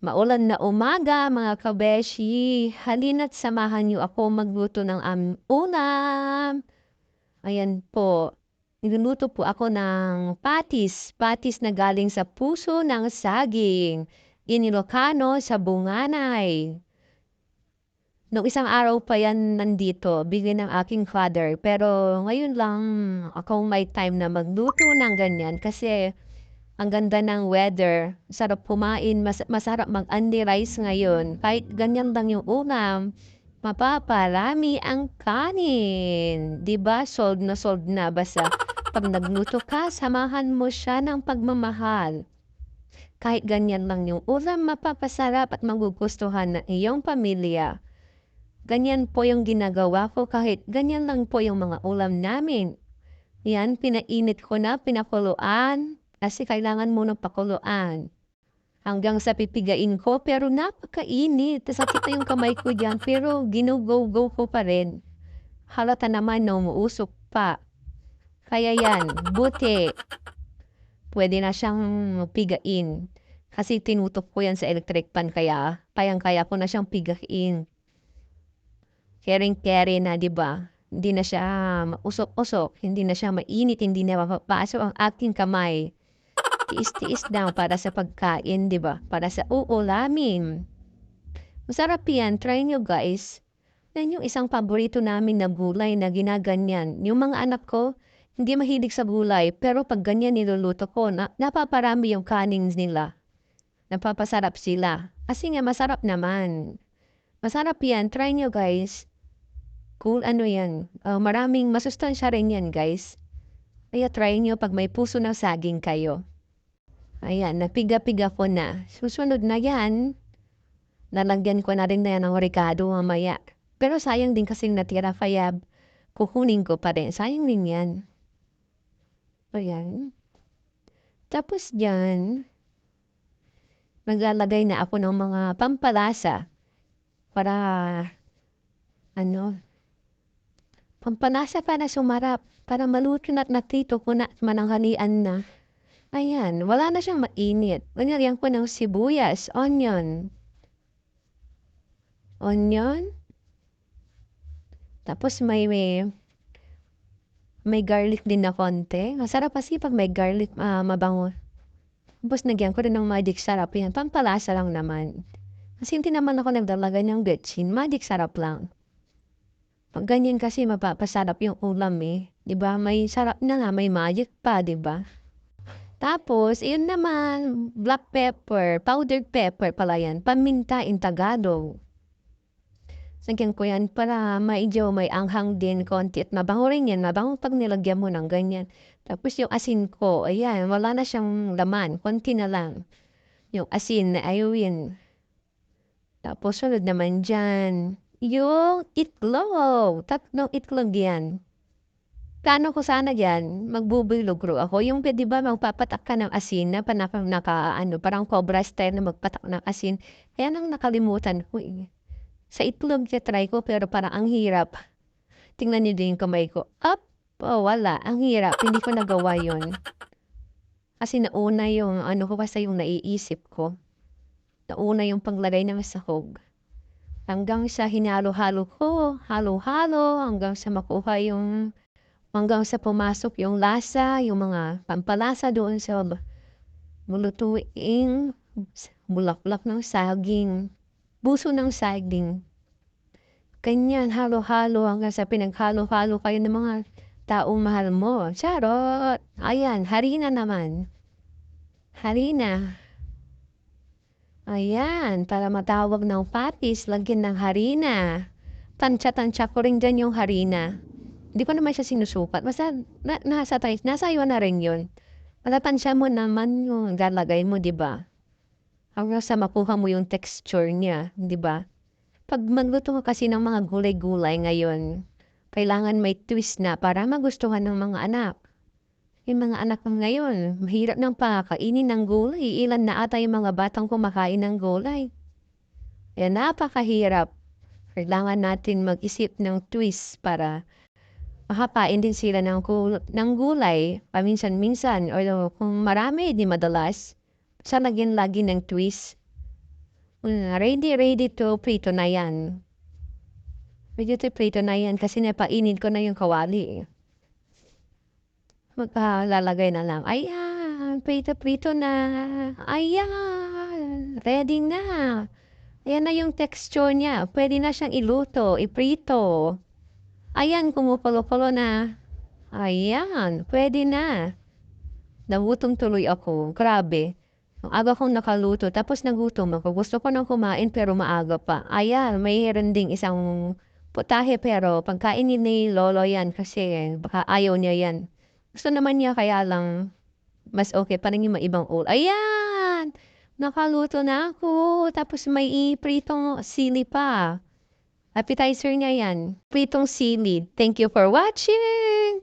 Maulan na umaga mga kabeshi. Halina't samahan niyo ako magluto ng aming ulam. Ayan po. Niluluto po ako ng patis. Patis na galing sa puso ng saging. Inilocano sa bunganay. Nung isang araw pa yan nandito, bigay ng aking father. Pero ngayon lang ako may time na magluto ng ganyan kasi ang ganda ng weather, sarap kumain, masarap mag-only rice ngayon. Kahit ganyan lang yung ulam, mapaparami ang kanin. 'Di ba? Sold na. Basta pag nagluto ka, samahan mo siya ng pagmamahal. Kahit ganyan lang yung ulam, mapapasarap at magugustuhan ng iyong pamilya. Ganyan po yung ginagawa ko kahit ganyan lang po yung mga ulam namin. Yan, pinainit ko na, pinakuluan. Kasi kailangan mo ng pakuluan. Hanggang sa pipigain ko, pero napakainit. Sakit na yung kamay ko dyan, pero ginugo-go ko pa rin. Halata naman na umuusok pa. Kaya yan, buti. Pwede na siyang pigain. Kasi tinutok ko yan sa electric pan, kaya kayang-kaya ko na siyang pigain. Kering-kere na, di ba? Hindi na siya mausok-usok, hindi na siya mainit, hindi na mapapasok ang aking kamay. Tiis-tiis lang para sa pagkain, di ba? Para sa uulamin. Masarap yan, try nyo guys. Yan yung isang paborito namin na gulay na ginaganyan. Yung mga anak ko, hindi mahilig sa gulay, pero pag ganyan niluluto ko, napaparami yung kanins nila. Napapasarap sila. Kasi nga masarap naman. Masarap yan, try nyo guys. Cool, ano yan. Maraming masustansya rin yan guys. Kaya try nyo pag may puso ng saging kayo. Ayan, napiga-piga ko na. Susunod na yan, lalagyan ko na rin na yan ng oregano mamaya. Pero sayang din kasing natira, kaya kukunin ko pa rin. Sayang din yan. Ayan. Tapos dyan, naglalagay na ako ng mga pampalasa para, pampalasa para sumarap, para maluto na't natito ko na mananghalian na. Ayan, wala na siyang mainit. Lagyan ko ng sibuyas, onion. Tapos may garlic din na konti. Masarap kasi pag may garlic, mabango. Tapos nagyan ko rin ng magic sarap. Yan, pampalasa lang naman. Kasi hindi naman ako nagdalaga ng betchin. Magic sarap lang. Pag ganyan kasi mapapasarap yung ulam eh. Diba? May sarap na nga, may magic pa, diba? Tapos, iyon naman, black pepper, powdered pepper pala yan, paminta in Tagalog. Sagyan ko yan para medyo may anghang din konti at mabango rin yan, mabango pag nilagyan mo ng ganyan. Tapos yung asin ko, ayan, wala na siyang laman, konti na lang. Yung asin na ayun. Tapos sunod naman dyan, yung itlog, 3 itlog yan. Plano ko sana diyan, magbubilogro ako. Yung di ba magpapatak ka ng asin na parang cobra style na magpatak ng asin. Kaya nang nakalimutan ko eh. Sa itlog try ko pero parang ang hirap. Tingnan niyo din yung kamay ko. Up! Oh, wala. Ang hirap. Hindi ko nagawa yon. Kasi nauna yung ko basta yung naiisip ko. Nauna yung paglagay ng sahog. Hanggang sa hinalo-halo ko, halo-halo, hanggang sa pumasok yung lasa, yung mga pampalasa doon sa mulutuing bulaklak ng saging, buso ng saging. Ganyan, halo-halo hanggang sa pinaghalo-halo kayo ng mga taong mahal mo. Charot! Ayan, harina naman. Harina. Ayan, para matawag ng patis, lagyan ng harina. Tansya-tansya ko rin dyan yung harina. Hindi ko naman siya sinusukat. Basta nasa iyo na rin yun. Matatansya mo naman yung lalagay mo, di ba? Hanggang sa makuha mo yung texture niya, di ba? Pag magluto ka kasi ng mga gulay-gulay ngayon, kailangan may twist na para magustuhan ng mga anak. Yung mga anak ngayon, mahirap ng pakakainin ng gulay. Ilan na ata yung mga batang kumakain ng gulay. Kaya napakahirap. Kailangan natin mag-isip ng twist para makapain din sila ng gulay paminsan-minsan o kung marami, di madalas. Sa lagyan lagi ng twist. Ready to prito na yan. Ready to prito na yan kasi napainit ko na yung kawali, eh. Lalagay na lang. Ayan, prito-prito na. Ayan, ready na. Ayan na yung texture niya. Pwede na siyang iluto, iprito. Ayan, kumukulo-kulo na. Ayan, pwede na. Nagutom tuloy ako. Grabe. Ang aga kong nakaluto, tapos nagutom ako. Gusto ko nang kumain pero maaga pa. Ayan, mayroon ding isang putahe pero pagkainin ni Lolo yan kasi baka ayaw niya yan. Gusto naman niya kaya lang mas okay pa rin yung maibang ulam. Ayan! Nakaluto na ako. Tapos may pritong sili pa. Appetizer niya yan. Pritong sili. Thank you for watching!